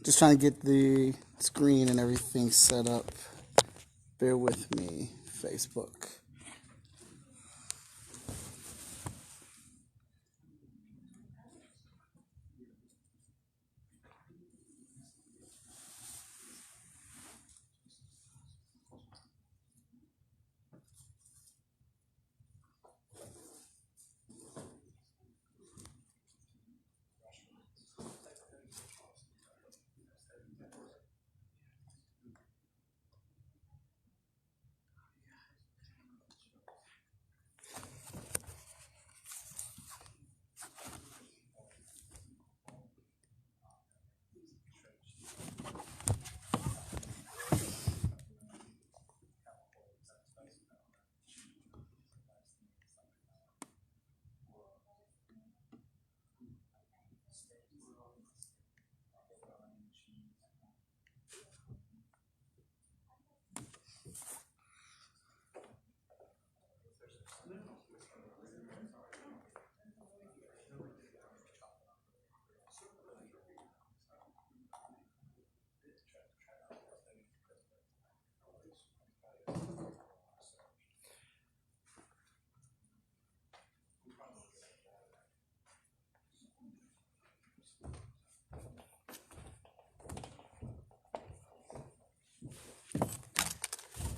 Just trying to get the screen and everything set up. Bear with me, Facebook.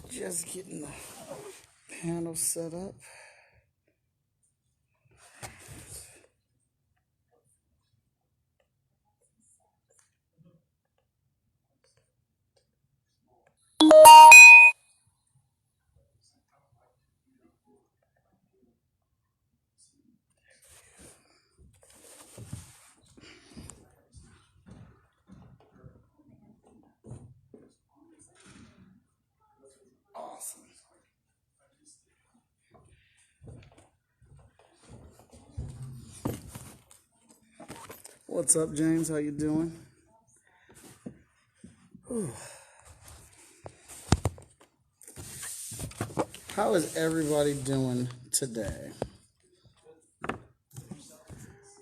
Just getting the panel set up. Awesome. What's up, James? How you doing? Whew. How is everybody doing today?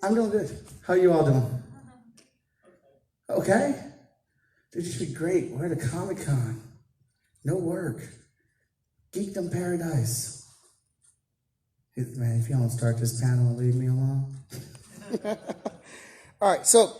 I'm doing good. How you all doing? Okay. Dude, you should be great. We're at a Comic-Con. No work. Geekdom paradise. Man, if you don't start this panel and leave me alone. All right, so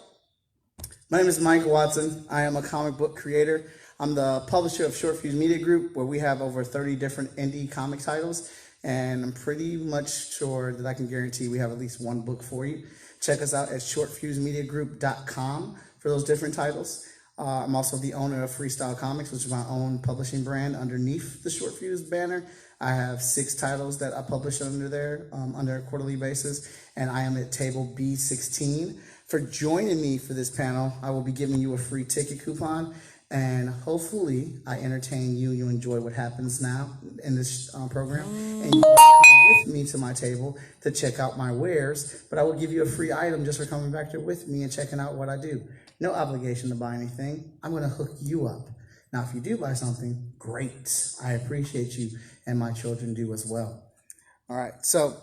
my name is Mike Watson. I am a comic book creator. I'm the publisher of Short Fuse Media Group, where we have over 30 different indie comic titles, and I'm pretty much sure that I can guarantee we have at least one book for you. Check us out at shortfusemediagroup.com for those different titles. I'm also the owner of Freestyle Comics, which is my own publishing brand underneath the Short Fuse banner. I have 6 titles that I publish under there under a quarterly basis, and I am at table B16. For joining me for this panel, I will be giving you a free ticket coupon, and hopefully I entertain you. You enjoy what happens now in this program, and you will come with me to my table to check out my wares, but I will give you a free item just for coming back there with me and checking out what I do. No obligation to buy anything. I'm going to hook you up. Now, if you do buy something, great. I appreciate you, and my children do as well. All right, so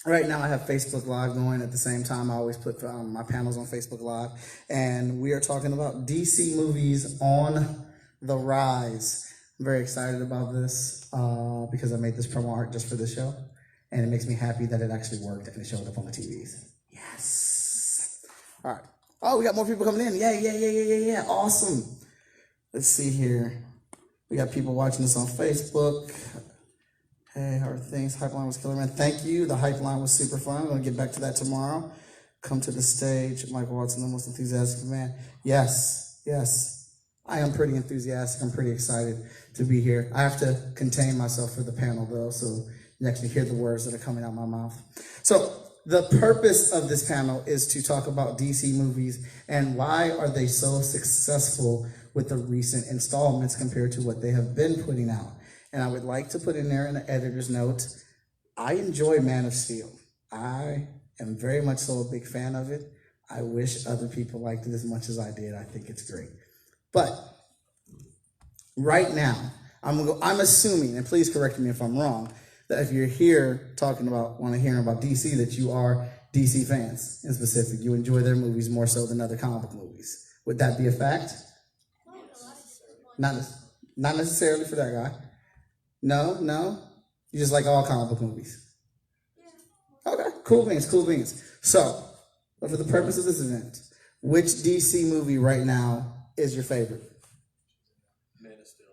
right now I have Facebook Live going at the same time. I always put my panels on Facebook Live, and we are talking about DC movies on the rise. I'm very excited about this because I made this promo art just for this show, and it makes me happy that it actually worked and it showed up on the TVs. Yes. All right. Oh, we got more people coming in. Yeah. Awesome. Let's see here. We got people watching this on Facebook. Hey, how are things? Hype line was killer, man. Thank you. The hype line was super fun. I'm going to get back to that tomorrow. Come to the stage. Michael Watson, the most enthusiastic man. Yes. I am pretty enthusiastic. I'm pretty excited to be here. I have to contain myself for the panel, though, so you actually hear the words that are coming out of my mouth. So the purpose of this panel is to talk about DC movies and why are they so successful with the recent installments compared to what they have been putting out. And I would like to put in there in the editor's note, I enjoy Man of Steel. I am very much so a big fan of it. I wish other people liked it as much as I did. I think it's great. But right now, I'm assuming, and please correct me if I'm wrong, that if you're here want to hear about DC, that you are DC fans in specific. You enjoy their movies more so than other comic book movies. Would that be a fact? Not, not necessarily for that guy. No, no. You just like all comic book movies. Okay, cool beans, cool beans. So, but for the purpose of this event, which DC movie right now is your favorite? Man of Steel.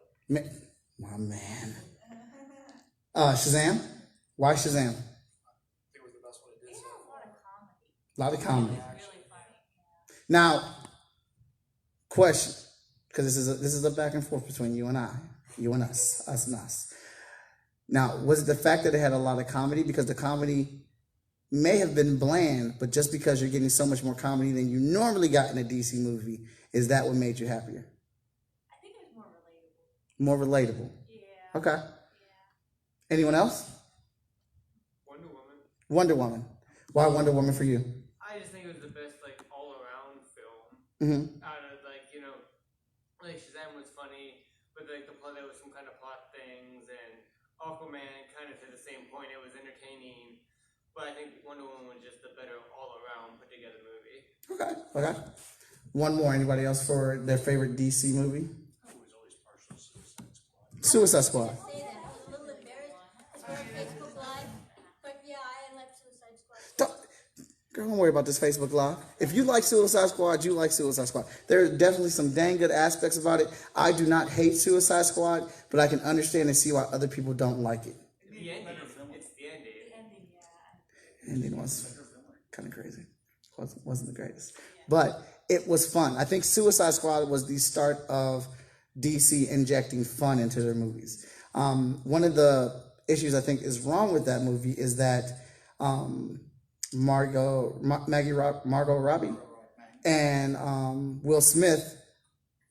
My man. Shazam? Why Shazam? I think it was the best one it did so far. A lot of comedy. Now, question, because this is a back and forth between you and I, you and us and us. Now, was it the fact that it had a lot of comedy? Because the comedy may have been bland, but just because you're getting so much more comedy than you normally got in a DC movie, is that what made you happier? I think it was more relatable. More relatable. Yeah. Okay. Yeah. Anyone else? Wonder Woman. Wonder Woman. Why Wonder Woman for you? I just think it was the best, like, all-around film. Mm-hmm. Out of, like, you know, like Shazam was funny, but like the plot, there was some kind of plot things, and Aquaman kind of to the same point. It was entertaining, but I think Wonder Woman was just the better all-around put-together movie. Okay. Okay. One more. Anybody else for their favorite DC movie? I was always partial Suicide Squad. Suicide Squad. Say that. I was a little embarrassed. It's for Facebook Live. But yeah, I like Suicide Squad. Girl, don't worry about this Facebook Live. If you like Suicide Squad, you like Suicide Squad. There are definitely some dang good aspects about it. I do not hate Suicide Squad, but I can understand and see why other people don't like it. The ending, it's the ending. Ending was kind of crazy. Wasn't the greatest. But it was fun. I think Suicide Squad was the start of DC injecting fun into their movies. One of the issues I think is wrong with that movie is that Margot Robbie and Will Smith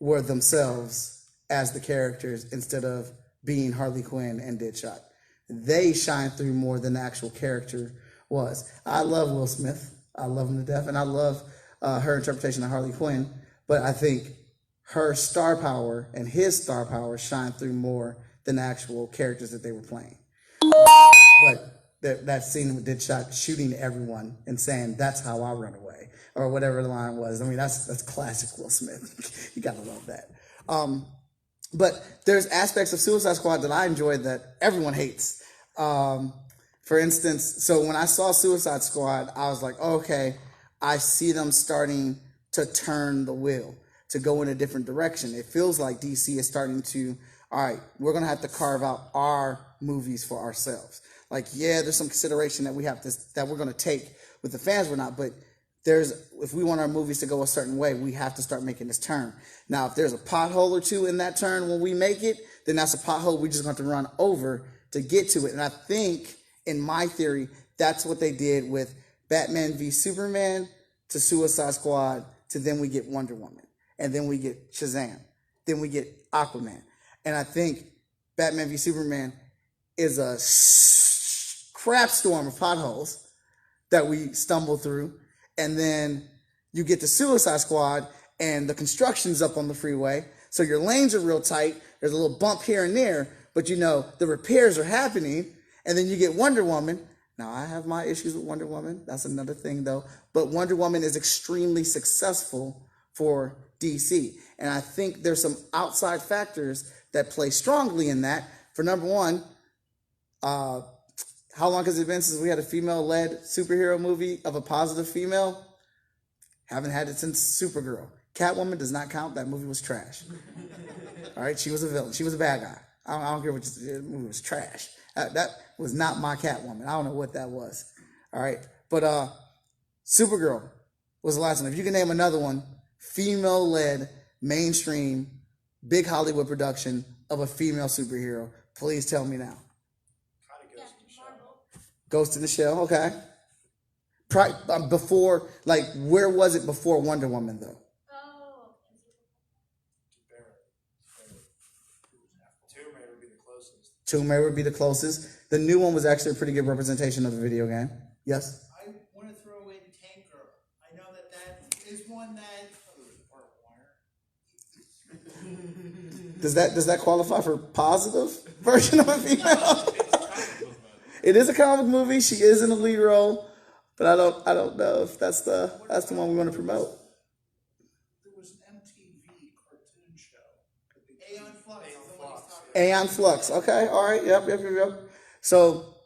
were themselves as the characters instead of being Harley Quinn and Deadshot. They shine through more than the actual character was. I love Will Smith. I love him to death, and I love her interpretation of Harley Quinn, but I think her star power and his star power shine through more than the actual characters that they were playing. But that scene with Deadshot shooting everyone and saying, "That's how I run away," or whatever the line was. I mean, that's classic Will Smith. You gotta love that. But there's aspects of Suicide Squad that I enjoyed that everyone hates. For instance, so when I saw Suicide Squad, I was like, okay, I see them starting to turn the wheel, to go in a different direction. It feels like DC is starting to, all right, we're going to have to carve out our movies for ourselves. Like, yeah, there's some consideration that we're going to take with the fans or not, but if we want our movies to go a certain way, we have to start making this turn. Now, if there's a pothole or two in that turn when we make it, then that's a pothole we just have to run over to get to it. And I think, in my theory, that's what they did with Batman v Superman to Suicide Squad to then we get Wonder Woman. And then we get Shazam. Then we get Aquaman. And I think Batman v Superman is a crap storm of potholes that we stumble through. And then you get to Suicide Squad and the construction's up on the freeway. So your lanes are real tight. There's a little bump here and there, but you know, the repairs are happening. And then you get Wonder Woman. Now, I have my issues with Wonder Woman. That's another thing, though. But Wonder Woman is extremely successful for DC. And I think there's some outside factors that play strongly in that. For number one, how long has it been since we had a female-led superhero movie of a positive female? Haven't had it since Supergirl. Catwoman does not count. That movie was trash. All right, she was a villain. She was a bad guy. I don't care what you said. The movie was trash. That was not my Catwoman. I don't know what that was. All right. But Supergirl was the last one. If you can name another one, female-led, mainstream, big Hollywood production of a female superhero, please tell me now. Ghost in the Shell, okay. Before, like, where was it before Wonder Woman, though? Tomb Raider would be the closest. The new one was actually a pretty good representation of the video game. Yes? I want to throw in Tank Girl. I know that is one that... Does that qualify for positive version of a female? It is a comic movie. She is in the lead role, but I don't know if that's the one we want to promote. There was an Aeon Flux. Okay, all right, yep. So,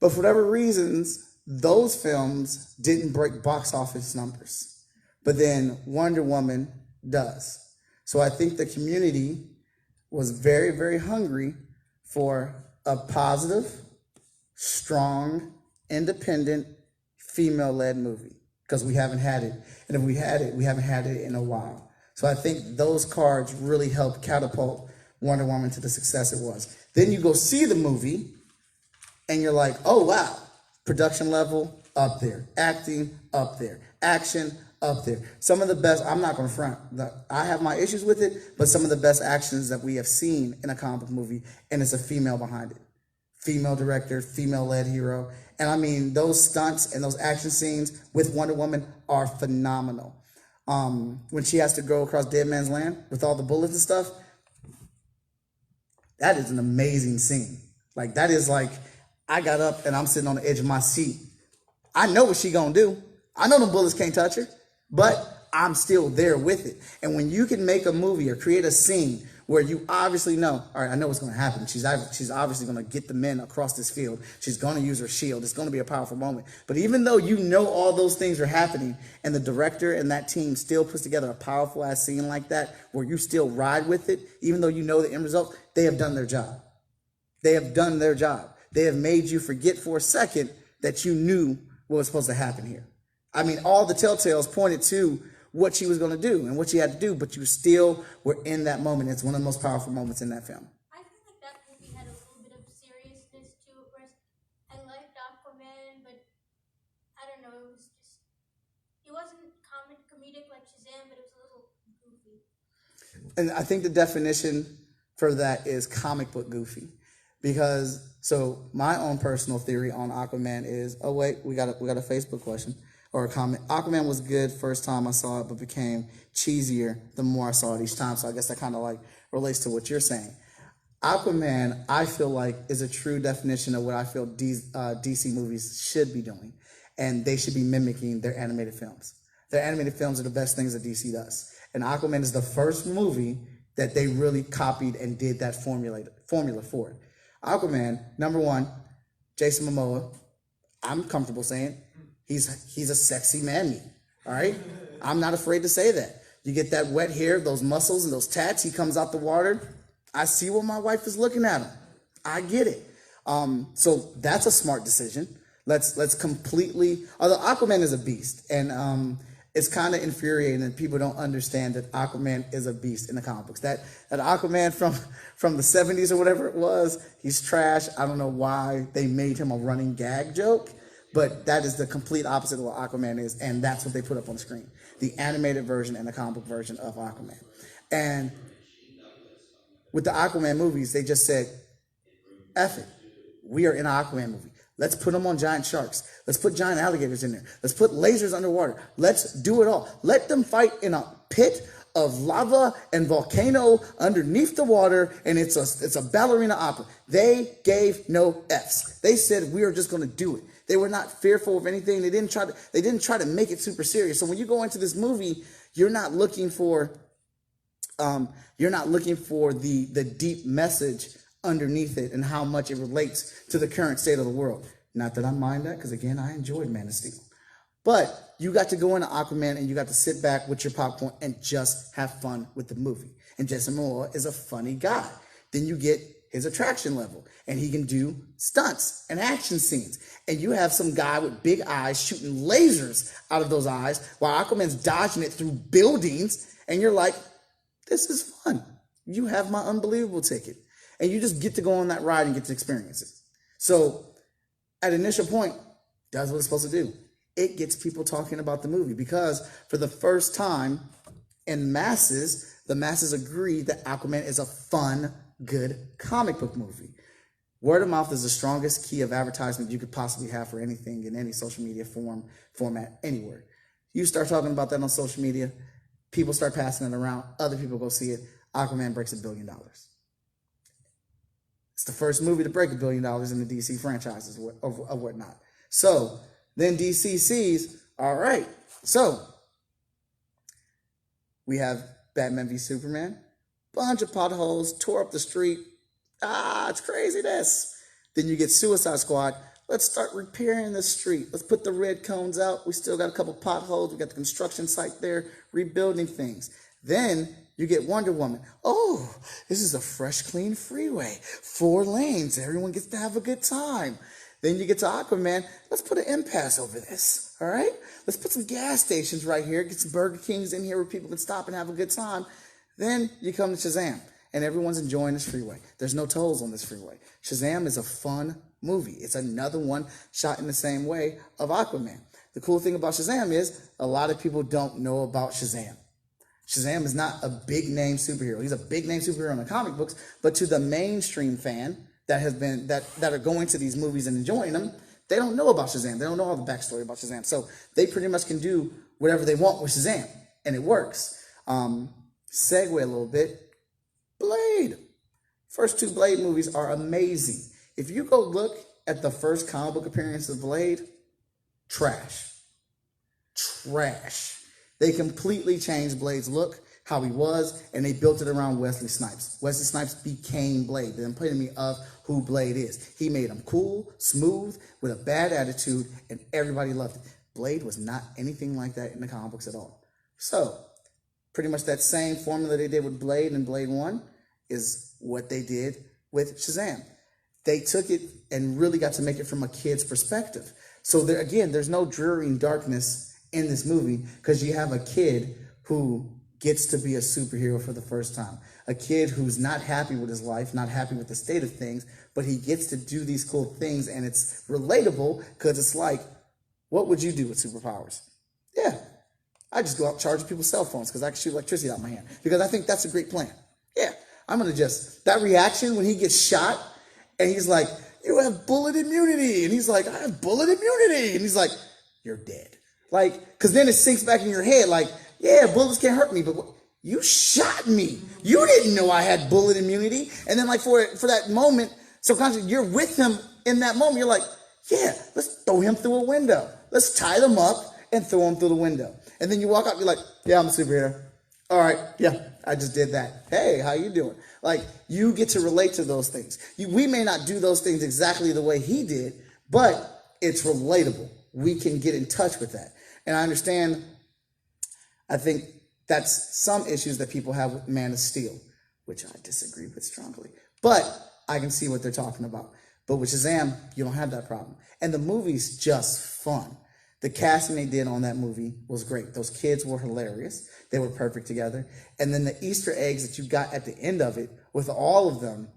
but for whatever reasons, those films didn't break box office numbers. But then Wonder Woman does. So I think the community was very, very hungry for a positive, strong, independent, female-led movie because we haven't had it. And if we had it, we haven't had it in a while. So I think those cards really helped catapult Wonder Woman to the success it was. Then you go see the movie and you're like, oh, wow, production level up there, acting up there, action up there. Some of the best, I'm not going to front, I have my issues with it, but some of the best actions that we have seen in a comic book movie, and it's a female behind it. Female director, female-led hero. And I mean, those stunts and those action scenes with Wonder Woman are phenomenal. When she has to go across Dead Man's Land with all the bullets and stuff, that is an amazing scene. Like, that is like, I got up and I'm sitting on the edge of my seat. I know what she gonna do. I know the bullets can't touch her, but I'm still there with it. And when you can make a movie or create a scene where you obviously know, all right, I know what's going to happen. She's obviously going to get the men across this field. She's going to use her shield. It's going to be a powerful moment. But even though you know all those things are happening and the director and that team still puts together a powerful ass scene like that where you still ride with it, even though you know the end result, they have done their job. They have done their job. They have made you forget for a second that you knew what was supposed to happen here. I mean, all the telltales pointed to what she was going to do and what she had to do, but you still were in that moment. It's one of the most powerful moments in that film. I feel like that movie had a little bit of seriousness to it, whereas I liked Aquaman, but I don't know, it wasn't comedic like Shazam, but it was a little goofy. And I think the definition for that is comic book goofy. Because, so my own personal theory on Aquaman is, oh wait, we got a Facebook question. Or a comment. Aquaman was good first time I saw it, but became cheesier the more I saw it each time. So I guess that kind of like relates to what you're saying. Aquaman, I feel like, is a true definition of what I feel DC movies should be doing. And they should be mimicking their animated films. Their animated films are the best things that DC does. And Aquaman is the first movie that they really copied and did that formula for it. Aquaman, number one, Jason Momoa, I'm comfortable saying he's a sexy man-meat, all right? I'm not afraid to say that. You get that wet hair, those muscles, and those tats. He comes out the water. I see what my wife is looking at him. I get it. So that's a smart decision. Let's completely. Although Aquaman is a beast, and it's kind of infuriating that people don't understand that Aquaman is a beast in the comic books. That Aquaman from the 70s or whatever it was, he's trash. I don't know why they made him a running gag joke. But that is the complete opposite of what Aquaman is, and that's what they put up on the screen. The animated version and the comic book version of Aquaman. And with the Aquaman movies, they just said, F it. We are in an Aquaman movie. Let's put them on giant sharks. Let's put giant alligators in there. Let's put lasers underwater. Let's do it all. Let them fight in a pit of lava and volcano underneath the water, and it's a ballerina opera. They gave no Fs. They said, we are just going to do it. They were not fearful of anything. They didn't try to make it super serious. So when you go into this movie, you're not looking for the deep message underneath it and how much it relates to the current state of the world. Not that I mind that, because again, I enjoyed Man of Steel. But you got to go into Aquaman and you got to sit back with your popcorn and just have fun with the movie. And Jason Momoa is a funny guy. Then you get his attraction level, and he can do stunts and action scenes. And you have some guy with big eyes shooting lasers out of those eyes while Aquaman's dodging it through buildings, and you're like, this is fun. You have my unbelievable ticket. And you just get to go on that ride and get to experience it. So at initial point, does what it's supposed to do. It gets people talking about the movie because for the first time in the masses agree that Aquaman is a fun, good comic book movie. Word of mouth is the strongest key of advertisement you could possibly have for anything in any social media format, anywhere. You start talking about that on social media, people start passing it around, other people go see it. Aquaman breaks $1 billion. It's the first movie to break $1 billion in the DC franchises or whatnot. So then DC sees, all right, so we have Batman v Superman, bunch of potholes, tore up the street. It's craziness. Then you get Suicide Squad. Let's start repairing the street. Let's put the red cones out. We still got a couple potholes. We got the construction site there, rebuilding things. Then you get Wonder Woman. Oh, this is a fresh, clean freeway. 4 lanes. Everyone gets to have a good time. Then you get to Aquaman. Let's put an impasse over this. All right? Let's put some gas stations right here. Get some Burger Kings in here where people can stop and have a good time. Then you come to Shazam, and everyone's enjoying this freeway. There's no tolls on this freeway. Shazam is a fun movie. It's another one shot in the same way of Aquaman. The cool thing about Shazam is a lot of people don't know about Shazam. Shazam is not a big name superhero. He's a big name superhero in the comic books, but to the mainstream fan that are going to these movies and enjoying them, they don't know about Shazam. They don't know all the backstory about Shazam. So they pretty much can do whatever they want with Shazam, and it works. Segue a little bit. Blade. First 2 Blade movies are amazing. If you go look at the first comic book appearance of Blade, trash. They completely changed Blade's look, how he was, and they built it around Wesley Snipes. Wesley Snipes became Blade, the epitome of who Blade is. He made him cool, smooth, with a bad attitude, and everybody loved it. Blade was not anything like that in the comic books at all. So, pretty much that same formula they did with Blade and Blade 1 is what they did with Shazam. They took it and really got to make it from a kid's perspective. So there, again, there's no dreary darkness in this movie because you have a kid who gets to be a superhero for the first time. A kid who's not happy with his life, not happy with the state of things, but he gets to do these cool things, and it's relatable because it's like, what would you do with superpowers? Yeah, I just go out charging people's cell phones because I can shoot electricity out of my hand because I think that's a great plan. Yeah, I'm going to that reaction when he gets shot and he's like, you have bullet immunity. And he's like, I have bullet immunity. And he's like, you're dead. Like, because then it sinks back in your head like, yeah, bullets can't hurt me, but you shot me. You didn't know I had bullet immunity. And then like for that moment, subconsciously, you're with him in that moment. You're like, yeah, let's throw him through a window. Let's tie them up and throw him through the window. And then you walk out, you're like, yeah, I'm a superhero. All right, yeah, I just did that. Hey, how you doing? Like, you get to relate to those things. We may not do those things exactly the way he did, but it's relatable. We can get in touch with that. And I understand, I think that's some issues that people have with Man of Steel, which I disagree with strongly. But I can see what they're talking about. But with Shazam, you don't have that problem. And the movie's just fun. The casting they did on that movie was great. Those kids were hilarious. They were perfect together. And then the Easter eggs that you got at the end of it, with all of them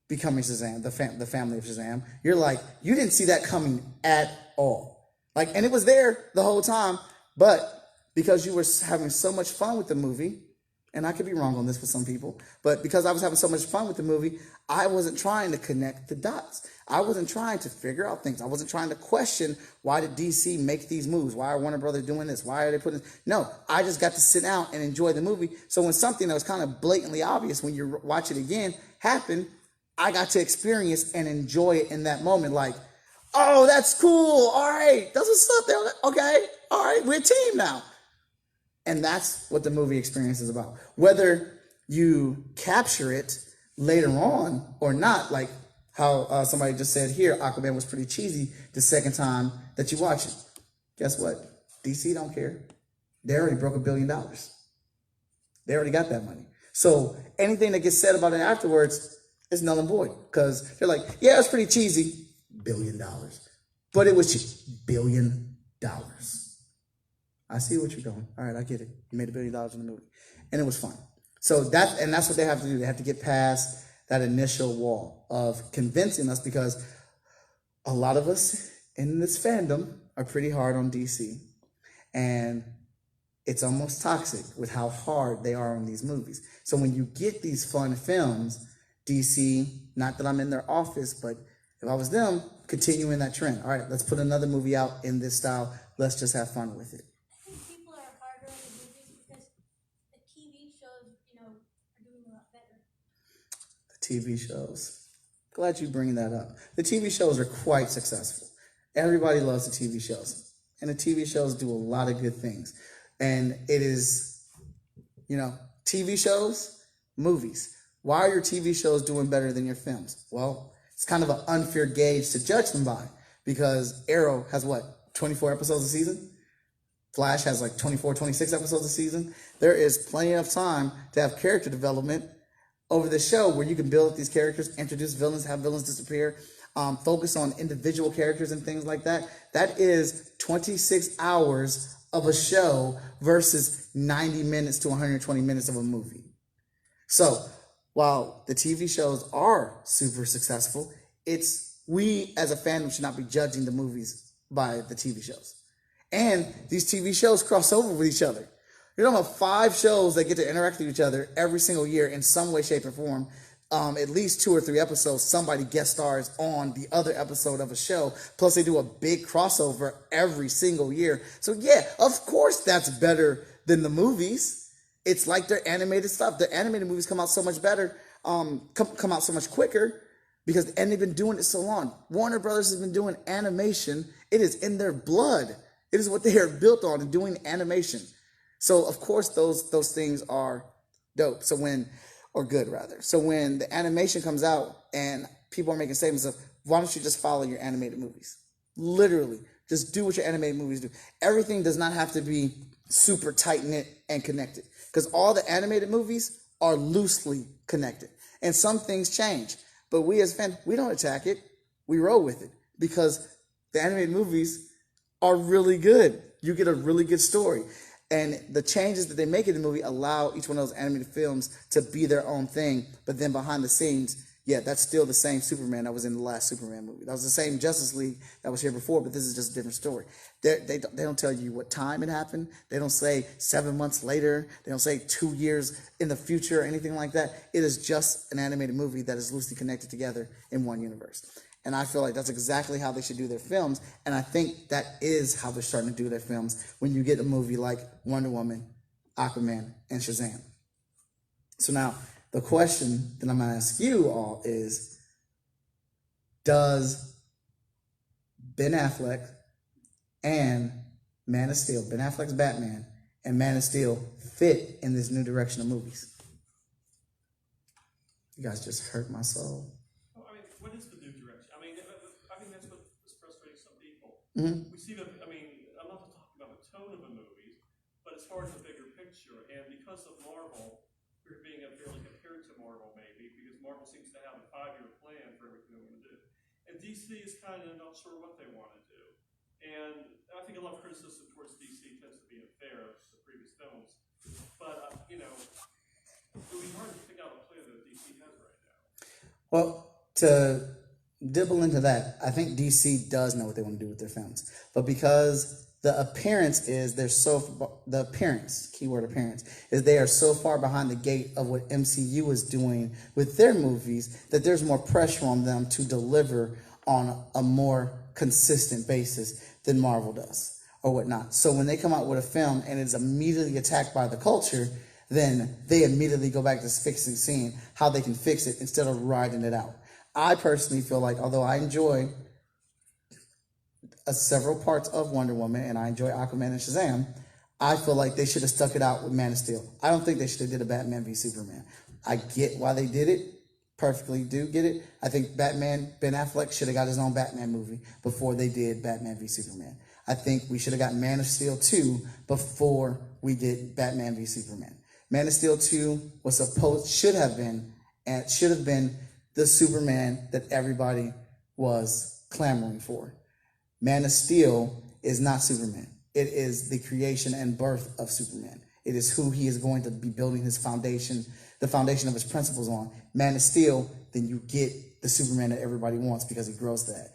becoming Shazam, the family of Shazam, you're like, you didn't see that coming at all. Like, and it was there the whole time, but because you were having so much fun with the movie, and I could be wrong on this with some people, but because I was having so much fun with the movie, I wasn't trying to connect the dots. I wasn't trying to figure out things. I wasn't trying to question, why did DC make these moves? Why are Warner Brothers doing this? Why are they putting this? No, I just got to sit down and enjoy the movie. So when something that was kind of blatantly obvious when you watch it again happened, I got to experience and enjoy it in that moment. Like, oh, that's cool. All right, that's what's up there. Okay, all right, we're a team now. And that's what the movie experience is about. Whether you capture it later on or not, like how somebody just said here, Aquaman was pretty cheesy the second time that you watch it. Guess what? DC don't care. They already broke $1 billion. They already got that money. So anything that gets said about it afterwards is null and void because they're like, yeah, it's pretty cheesy. $1 billion. But it was cheap. $1 billion. I see what you're doing. All right, I get it. You made $1 billion in the movie. And it was fun. So that's what they have to do. They have to get past that initial wall of convincing us because a lot of us in this fandom are pretty hard on DC. And it's almost toxic with how hard they are on these movies. So when you get these fun films, DC, not that I'm in their office, but if I was them, continuing that trend. All right, let's put another movie out in this style. Let's just have fun with it. I think people are harder on the movies because the TV shows, are doing a lot better. The TV shows. Glad you bring that up. The TV shows are quite successful. Everybody loves the TV shows. And the TV shows do a lot of good things. And it is, TV shows movies. Why are your TV shows doing better than your films? Well, it's kind of an unfair gauge to judge them by because Arrow has what, 24 episodes a season? Flash has like 24, 26 episodes a season. There is plenty of time to have character development over the show where you can build up these characters, introduce villains, have villains disappear, focus on individual characters and things like that. That is 26 hours of a show versus 90 minutes to 120 minutes of a movie. So while the TV shows are super successful, we as a fandom should not be judging the movies by the TV shows. And these TV shows cross over with each other. You're talking about 5 shows that get to interact with each other every single year in some way, shape, or form. At least 2 or 3 episodes, somebody guest stars on the other episode of a show. Plus, they do a big crossover every single year. So, yeah, of course, that's better than the movies. It's like their animated stuff. The animated movies come out so much better, come out so much quicker and they've been doing it so long. Warner Brothers has been doing animation. It is in their blood. It is what they are built on, and doing animation. So, of course, those things are dope. Or good rather. So when the animation comes out and people are making statements of, why don't you just follow your animated movies? Literally, just do what your animated movies do. Everything does not have to be super tight-knit and connected because all the animated movies are loosely connected. And some things change. But we as fans, we don't attack it. We roll with it because the animated movies are really good. You get a really good story. And the changes that they make in the movie allow each one of those animated films to be their own thing. But then behind the scenes, yeah, that's still the same Superman that was in the last Superman movie. That was the same Justice League that was here before, but this is just a different story. They don't tell you what time it happened. They don't say 7 months later. They don't say 2 years in the future or anything like that. It is just an animated movie that is loosely connected together in one universe. And I feel like that's exactly how they should do their films. And I think that is how they're starting to do their films when you get a movie like Wonder Woman, Aquaman, and Shazam. So now, the question that I'm going to ask you all is, does Ben Affleck and Man of Steel, Ben Affleck's Batman and Man of Steel, fit in this new direction of movies? You guys just hurt my soul. Well, I mean, what is the new direction? I mean, that's what is frustrating some people. Mm-hmm. We see I'm not talking about the tone of the movies, but as far as the bigger picture, and because of Marvel, we're being unfairly compared to Marvel maybe, because Marvel seems to have a 5-year plan for everything they want to do. And DC is kind of not sure what they want to do. And I think a lot of criticism towards DC tends to be unfair to the previous films. But, it would be hard to figure out a plan that DC has right now. Well, to dibble into that, I think DC does know what they want to do with their films. But because the appearance is keyword appearance, is they are so far behind the gate of what MCU is doing with their movies that there's more pressure on them to deliver on a more consistent basis than Marvel does or whatnot. So when they come out with a film and it's immediately attacked by the culture, then they immediately go back to seeing how they can fix it instead of riding it out. I personally feel like, although I enjoy several parts of Wonder Woman and I enjoy Aquaman and Shazam, I feel like they should have stuck it out with Man of Steel. I don't think they should have did a Batman v Superman. I get why they did it. Perfectly do get it. I think Ben Affleck should have got his own Batman movie before they did Batman v Superman. I think we should have got Man of Steel 2 before we did Batman v Superman. Man of Steel 2 should have been the Superman that everybody was clamoring for. Man of Steel is not Superman. It is the creation and birth of Superman. It is who he is going to be building his foundation, the foundation of his principles on. Man of Steel, then you get the Superman that everybody wants because he grows that.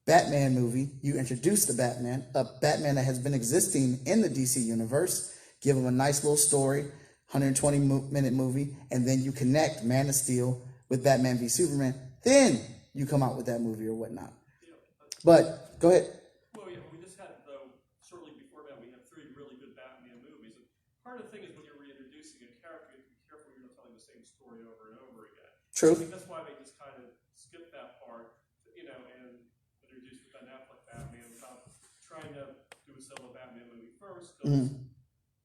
Batman movie, you introduce the Batman, a Batman that has been existing in the DC universe, give him a nice little story, 120-minute movie, and then you connect Man of Steel with Batman v Superman. Then you come out with that movie or whatnot. But go ahead. Well, yeah, we just had, though, shortly before that, we had 3 really good Batman movies. And part of the thing is when you're reintroducing a character, you have to be careful you're not telling the same story over and over again. True. I think that's why they just kind of skipped that part, and introduced the Ben Affleck Batman without trying to do a solo Batman movie first. Because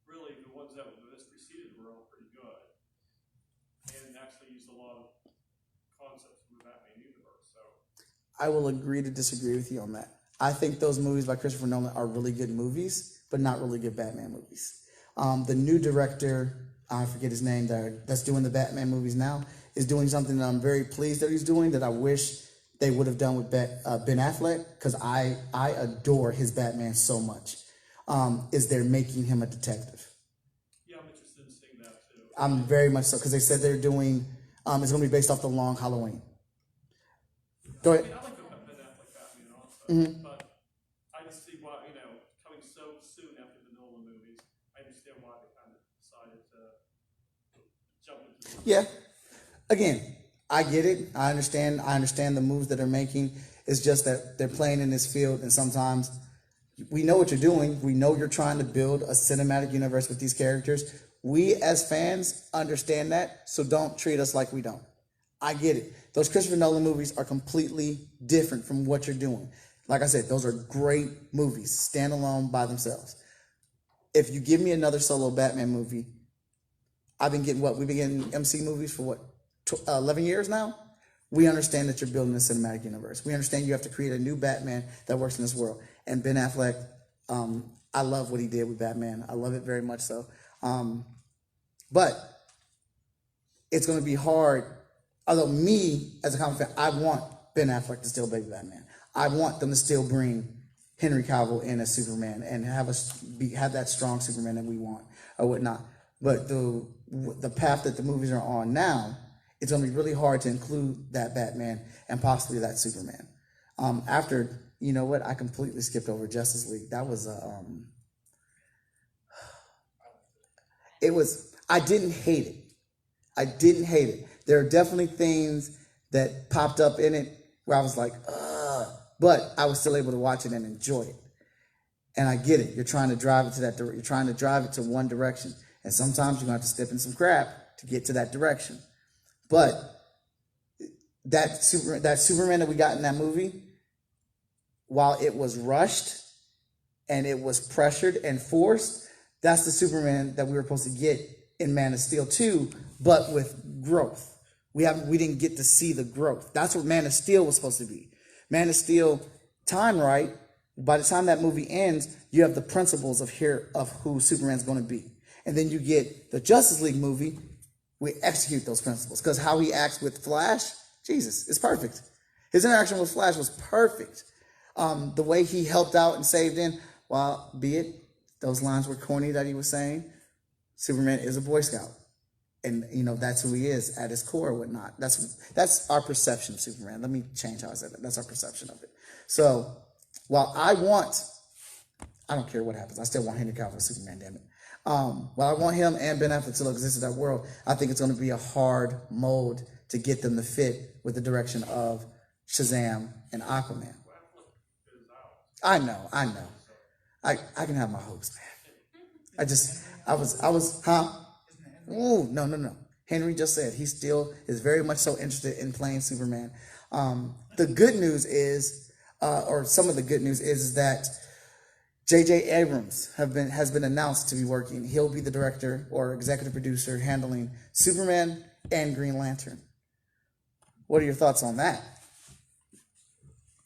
really, the ones that preceded were all pretty good. And use a lot of concepts from the Batman universe. So I will agree to disagree with you on that. I think those movies by Christopher Nolan are really good movies, but not really good Batman movies. The new director, I forget his name, that's doing the Batman movies now, is doing something that I'm very pleased that he's doing that I wish they would have done with Ben Affleck, because I adore his Batman so much, is they're making him a detective. yeah, I'm interested in seeing that too. I'm very much so, because they said they're doing, it's going to be based off The Long Halloween. Go I ahead. mean, I like the Ben Affleck Batman also, but I just see why, coming so soon after the Nolan movies, I understand why they kind of decided to jump into the Yeah. Again, I get it. I understand the moves that they're making. It's just that they're playing in this field, and sometimes we know what you're doing. We know you're trying to build a cinematic universe with these characters. We as fans understand that, so don't treat us like we don't. I get it. Those Christopher Nolan movies are completely different from what you're doing. Like I said, those are great movies, standalone by themselves. If you give me another solo Batman movie, I've been getting we've been getting MC movies for 11 years now? We understand that you're building a cinematic universe. We understand you have to create a new Batman that works in this world. And Ben Affleck, I love what he did with Batman. I love it very much so. But it's going to be hard. Although me, as a comic fan, I want Ben Affleck to still be Batman. I want them to still bring Henry Cavill in as Superman and have that strong Superman that we want or whatnot. But the path that the movies are on now, it's going to be really hard to include that Batman and possibly that Superman. After, you know what, I completely skipped over Justice League. That was I didn't hate it. I didn't hate it. There are definitely things that popped up in it where I was like, ugh, but I was still able to watch it and enjoy it. And I get it. You're trying to drive it to that. You're trying to drive it to one direction, and sometimes you're going to have to step in some crap to get to that direction. But that Superman that we got in that movie, while it was rushed and it was pressured and forced, that's the Superman that we were supposed to get in Man of Steel 2, but with growth. We didn't get to see the growth. That's what Man of Steel was supposed to be. Man of Steel, time right, by the time that movie ends, you have the principles of who Superman's going to be. And then you get the Justice League movie, we execute those principles. Because how he acts with Flash, Jesus, it's perfect. His interaction with Flash was perfect. The way he helped out and saved in, while be it those lines were corny that he was saying, Superman is a Boy Scout. And, that's who he is at his core or whatnot. That's our perception of Superman. Let me change how I said that. That's our perception of it. So, while I don't care what happens. I still want Henry Cavill as Superman, damn it. While I want him and Ben Affleck to exist in that world, I think it's going to be a hard mold to get them to fit with the direction of Shazam and Aquaman. I know. I can have my hopes, man. Ooh, no. Henry just said he still is very much so interested in playing Superman. The good news is, or some of the good news is that J.J. Abrams has been announced to be working. He'll be the director or executive producer handling Superman and Green Lantern. What are your thoughts on that?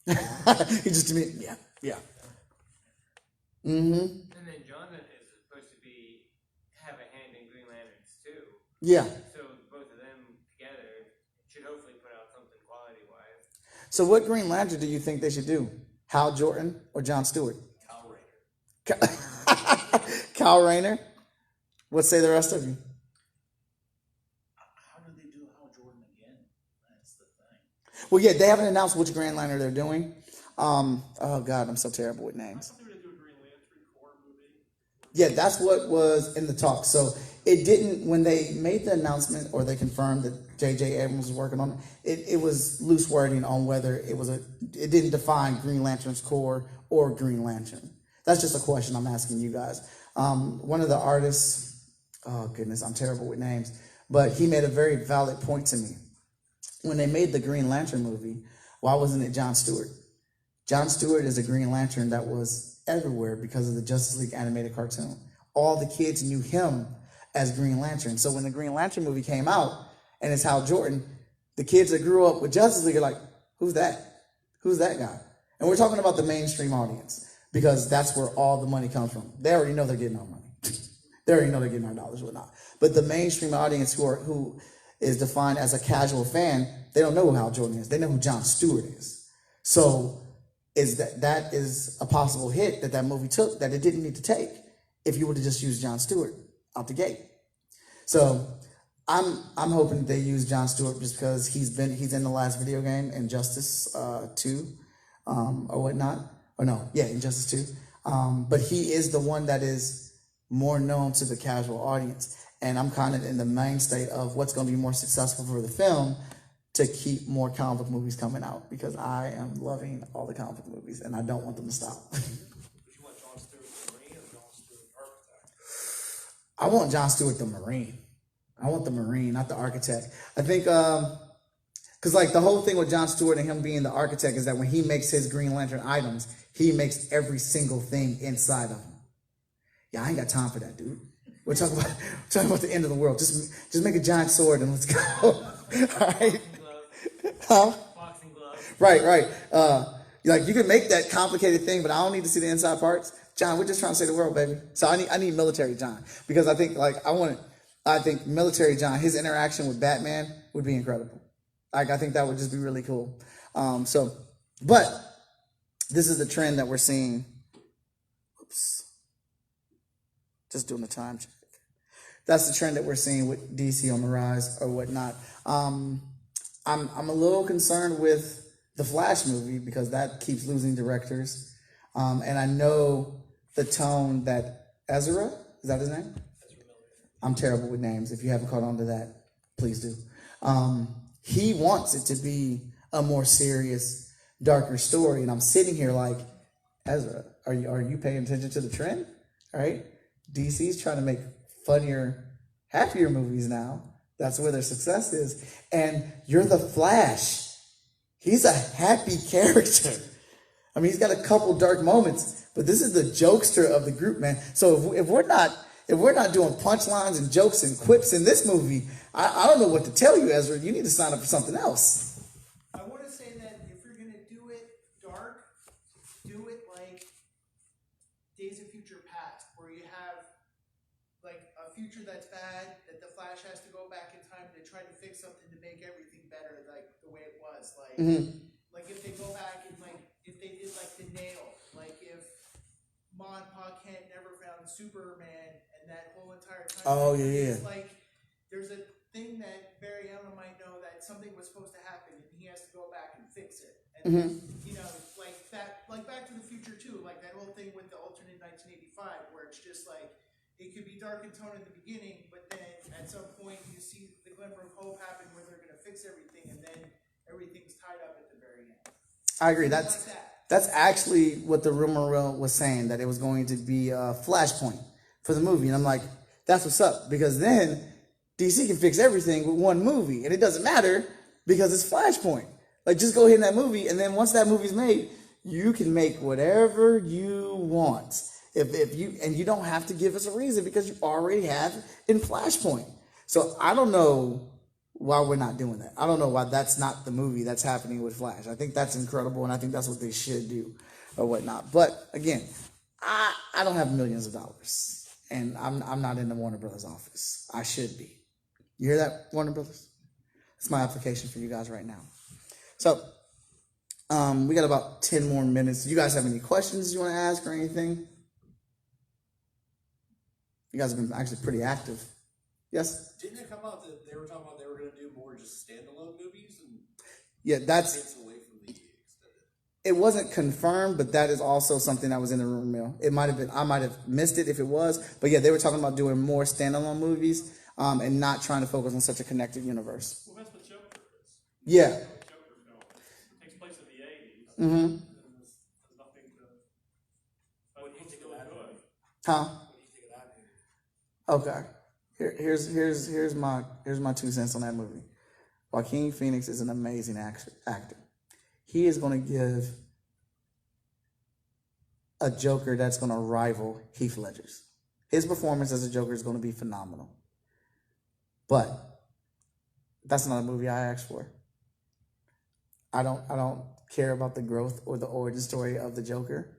He just yeah. Mm-hmm. And then Jonathan is supposed to have a hand in Green Lanterns too. Yeah. So both of them together should hopefully put out something quality-wise. So what Green Lantern do you think they should do? Hal Jordan or John Stewart? Kyle Rayner. What say the rest of you? How do they do Hal Jordan again? That's the thing. Well, yeah, they haven't announced which Green Lantern they're doing. Oh God, I'm so terrible with names. They were going to do a Green Lantern Corps movie. Yeah, that's what was in the talk. So it didn't, when they made the announcement or they confirmed that J.J. Abrams was working on it, it was loose wording on whether it didn't define Green Lantern's Corps or Green Lantern. That's just a question I'm asking you guys. One of the artists, oh goodness, I'm terrible with names, but he made a very valid point to me. When they made the Green Lantern movie, why wasn't it John Stewart? John Stewart is a Green Lantern that was everywhere because of the Justice League animated cartoon. All the kids knew him as Green Lantern. So when the Green Lantern movie came out, and it's Hal Jordan. The kids that grew up with Justice League are like, who's that? Who's that guy? And we're talking about the mainstream audience because that's where all the money comes from. They already know they're getting our money. They already know they're getting our dollars, whatnot. But the mainstream audience who is defined as a casual fan, they don't know who Hal Jordan is. They know who Jon Stewart is. So that is a possible hit that movie took that it didn't need to take if you would have just used Jon Stewart out the gate. So I'm hoping they use Jon Stewart just because he's in the last video game, Injustice 2 or whatnot. Or no, yeah, Injustice 2. But he is the one that is more known to the casual audience. And I'm kind of in the mainstay of what's going to be more successful for the film to keep more comic book movies coming out because I am loving all the comic book movies and I don't want them to stop. Would you want Jon Stewart the Marine or Jon Stewart the Architect? I want Jon Stewart the Marine. I want the Marine, not the Architect. I think, because like the whole thing with Jon Stewart and him being the Architect is that when he makes his Green Lantern items, he makes every single thing inside of them. Yeah, I ain't got time for that, dude. We're talking about the end of the world. Just make a giant sword and let's go. All right. Huh? Boxing gloves. Right. Like you can make that complicated thing, but I don't need to see the inside parts. John, we're just trying to save the world, baby. So I need military John because I think military John, his interaction with Batman would be incredible. Like I think that would just be really cool. But this is the trend that we're seeing. Oops. Just doing the time check. That's the trend that we're seeing with DC on the rise or whatnot. I'm a little concerned with the Flash movie because that keeps losing directors. And I know the tone that Ezra, is that his name? I'm terrible with names. If you haven't caught on to that, please do. He wants it to be a more serious, darker story. And I'm sitting here like, Ezra, are you paying attention to the trend? All right. DC's trying to make funnier, happier movies now. That's where their success is. And you're the Flash. He's a happy character. I mean, he's got a couple dark moments, but this is the jokester of the group, man. So if we're not doing punchlines and jokes and quips in this movie, I don't know what to tell you, Ezra. You need to sign up for something else. I want to say that if you're going to do it dark, do it like Days of Future Past, where you have like a future that's bad, that the Flash has to go back in time to try to fix something to make everything better, like the way it was. Like, like if they go back and like if they did like the Nail, like if Ma and Pa Kent never found Superman and that whole entire time. Oh yeah. It's like there's a thing that Barry Allen might know that something was supposed to happen and he has to go back and fix it. And you know, like that, like Back to the Future too, like that whole thing with the alternate 1985, where it's just like it could be dark in tone in the beginning, but then at some point you see the glimmer of hope happen where they're going to fix everything, and then everything's tied up at the very end. I agree. That's actually what the rumor was saying, that it was going to be a flashpoint for the movie. And I'm like, that's what's up, because then DC can fix everything with one movie, and it doesn't matter because it's Flashpoint. Like, just go hit that movie, and then once that movie's made, you can make whatever you want. If you don't have to give us a reason because you already have in Flashpoint. So I don't know why we're not doing that. I don't know why that's not the movie that's happening with Flash. I think that's incredible, and I think that's what they should do or whatnot. But again, I don't have millions of dollars, and I'm not in the Warner Brothers office. I should be. You hear that, Warner Brothers? That's my application for you guys right now. So we got about 10 more minutes. Do you guys have any questions you want to ask or anything? You guys have been actually pretty active. Yes? Didn't it come out that they were talking about they were going to do more just standalone movies and Yeah, that's... away from the extended? It wasn't confirmed, but that is also something that was in the rumor mill. It might have been, I might have missed it if it was, but yeah, they were talking about doing more standalone movies and not trying to focus on such a connected universe. Well, that's what Joker is. Yeah. Joker film. It takes place in the 80s. Mm-hmm. There's nothing to... What do you think of that good? Huh? What do you think of that movie? Okay. Here's my 2 cents on that movie. Joaquin Phoenix is an amazing actor. He is going to give a Joker that's going to rival Heath Ledger's. His performance as a Joker is going to be phenomenal. But That's not a movie I asked for. I don't care about the growth or the origin story of the Joker.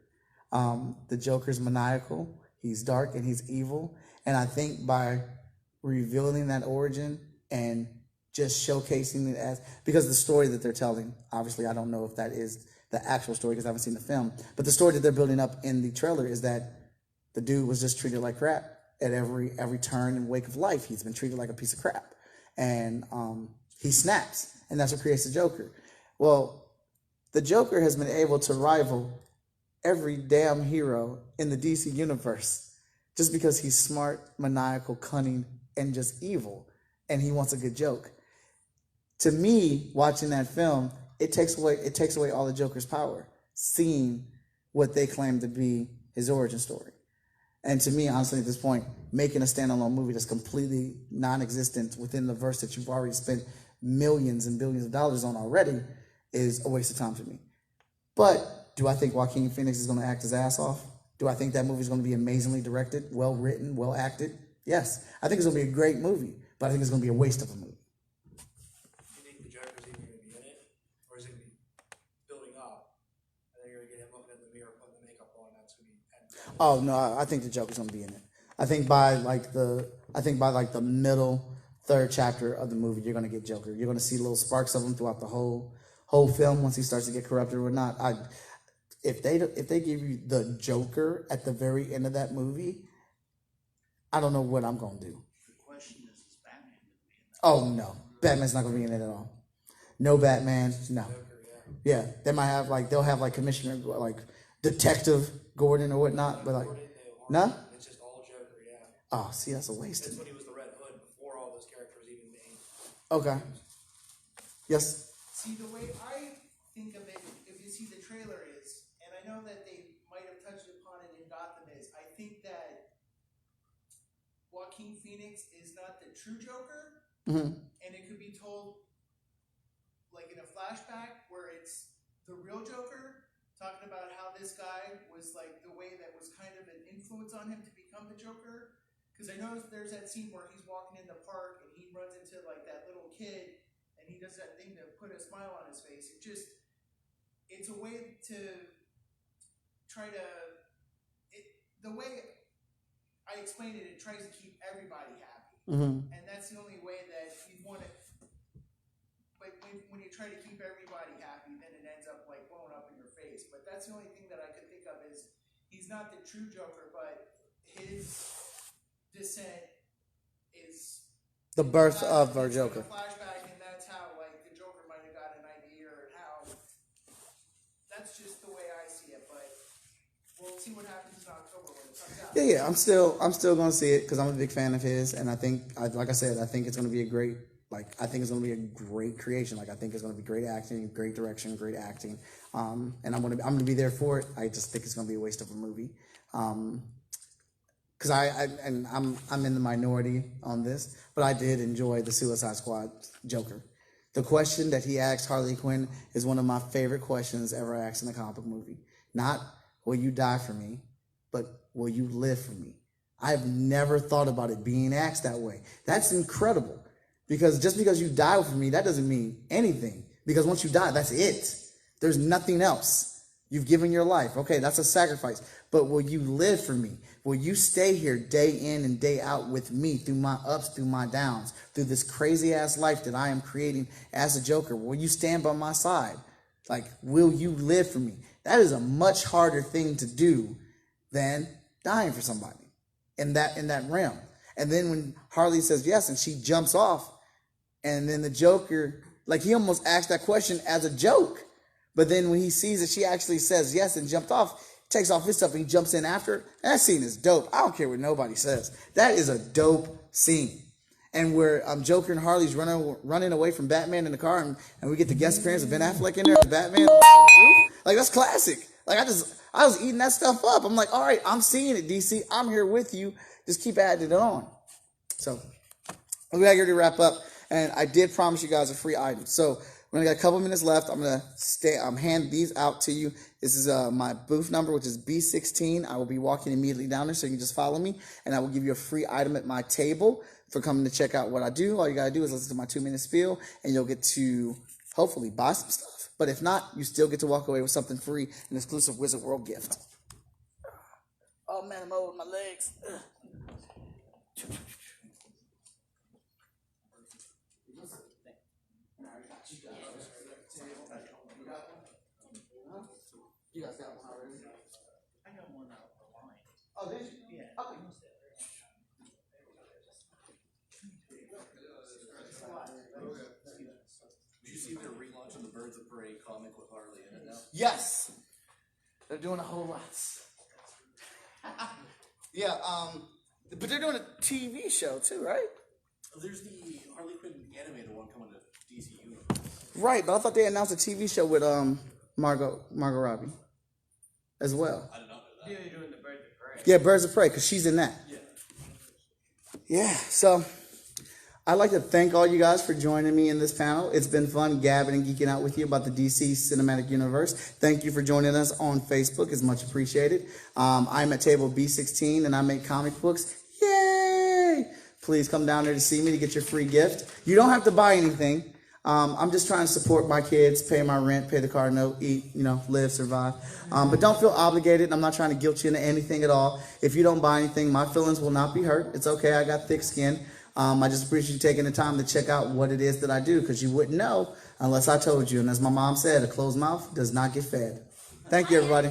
The Joker's maniacal. He's dark and he's evil. And I think by revealing that origin and just showcasing it as, because the story that they're telling, obviously I don't know if that is the actual story because I haven't seen the film, but the story that they're building up in the trailer is that the dude was just treated like crap at every turn and wake of life. He's been treated like a piece of crap. And he snaps, and that's what creates the Joker. Well, the Joker has been able to rival every damn hero in the DC universe just because he's smart, maniacal, cunning, and just evil, and he wants a good joke. To me, watching that film, it takes away all the Joker's power, seeing what they claim to be his origin story. And to me, honestly, at this point, making a standalone movie that's completely non-existent within the verse that you've already spent millions and billions of dollars on already is a waste of time to me. But do I think Joaquin Phoenix is going to act his ass off? Do I think that movie is going to be amazingly directed, well written, well acted? Yes. I think it's going to be a great movie, but I think it's going to be a waste of a movie. Do you think the Joker's even going to be in it? Or is it going to be building up? And then you're going to get him looking in the mirror, putting the makeup on, that's when he Oh no, I think the Joker's gonna be in it. I think by the middle third chapter of the movie, you're gonna get Joker. You're gonna see little sparks of him throughout the whole film once he starts to get corrupted or not. If they give you the Joker at the very end of that movie, I don't know what I'm gonna do. The question is Batman going to be in that? Oh no, Batman's not gonna be in it at all. No Batman, no. Yeah, they'll have Commissioner Detective Gordon or whatnot, but no. It's just all Joker, yeah. Oh, see, that's a waste. That's when he was the Red Hood before all those characters even made. Okay. Yes. See, the way I think of it, if you see the trailer is, and I know that they might have touched upon it in Gotham, is I think that Joaquin Phoenix is not the true Joker, and it could be told like in a flashback where it's the real Joker talking about how this guy was like the way that was kind of an influence on him to become the Joker. Because I know there's that scene where he's walking in the park and he runs into like that little kid and he does that thing to put a smile on his face. It's a way to try to, the way I explained it, it tries to keep everybody happy. And that's the only way that you want it. But when you try to keep everybody happy, then it ends up like blowing up in your face. But that's the only thing that I could think of is he's not the true Joker, but his descent is the birth of our Joker. Like a flashback, and that's how like the Joker might have got an idea, or how. That's just the way I see it. But we'll see what happens in October when it comes out. Yeah. I'm still gonna see it because I'm a big fan of his, and I think, like I said, I think it's gonna be a great. I think it's going to be a great creation. I think it's going to be great acting, great direction, great acting, and I'm going to be there for it. I just think it's going to be a waste of a movie, because I'm in the minority on this, but I did enjoy the Suicide Squad Joker. The question that he asked Harley Quinn is one of my favorite questions ever asked in a comic book movie. Not will you die for me, but will you live for me? I've never thought about it being asked that way. That's incredible. Because just because you die for me, that doesn't mean anything. Because once you die, that's it. There's nothing else. You've given your life. Okay, that's a sacrifice. But will you live for me? Will you stay here day in and day out with me through my ups, through my downs, through this crazy-ass life that I am creating as a Joker? Will you stand by my side? Will you live for me? That is a much harder thing to do than dying for somebody in that realm. And then when Harley says yes and she jumps off, and then the Joker, he almost asked that question as a joke. But then when he sees that she actually says yes and jumped off, takes off his stuff and he jumps in after her. That scene is dope. I don't care what nobody says. That is a dope scene. And where Joker and Harley's running away from Batman in the car, and we get the guest appearance of Ben Affleck in there, the Batman on the roof. That's classic. I was eating that stuff up. I'm like, all right, I'm seeing it, DC. I'm here with you. Just keep adding it on. So we got here to wrap up. And I did promise you guys a free item. So We only got a couple minutes left. I'm gonna hand these out to you. This is my booth number, which is B16. I will be walking immediately down there, so you can just follow me, and I will give you a free item at my table for coming to check out what I do. All you gotta do is listen to my 2-minute spiel, and you'll get to hopefully buy some stuff. But if not, you still get to walk away with something free, an exclusive Wizard World gift. Oh man, I'm over my legs. Ugh. You guys got one already? I got one out of the line. Oh, did you? Yeah. Okay. Did you see they're relaunching the Birds of Prey comic with Harley in it now? Yes. They're doing a whole lot. Yeah, but they're doing a TV show too, right? Oh, there's the Harley Quinn animated one coming to DC Universe. Right, but I thought they announced a TV show with Margot Robbie as well. I did not know that. Yeah, you're doing the Birds of Prey. Yeah, Birds of Prey, because she's in that. Yeah. Yeah, so I'd like to thank all you guys for joining me in this panel. It's been fun gabbing and geeking out with you about the DC Cinematic Universe. Thank you for joining us on Facebook. It's much appreciated. I'm at table B16, and I make comic books. Yay! Please come down there to see me to get your free gift. You don't have to buy anything. I'm just trying to support my kids, pay my rent, pay the car note, eat, live, survive. But don't feel obligated. I'm not trying to guilt you into anything at all. If you don't buy anything, my feelings will not be hurt. It's okay. I got thick skin. I just appreciate you taking the time to check out what it is that I do, because you wouldn't know unless I told you. And as my mom said, a closed mouth does not get fed. Thank you, everybody.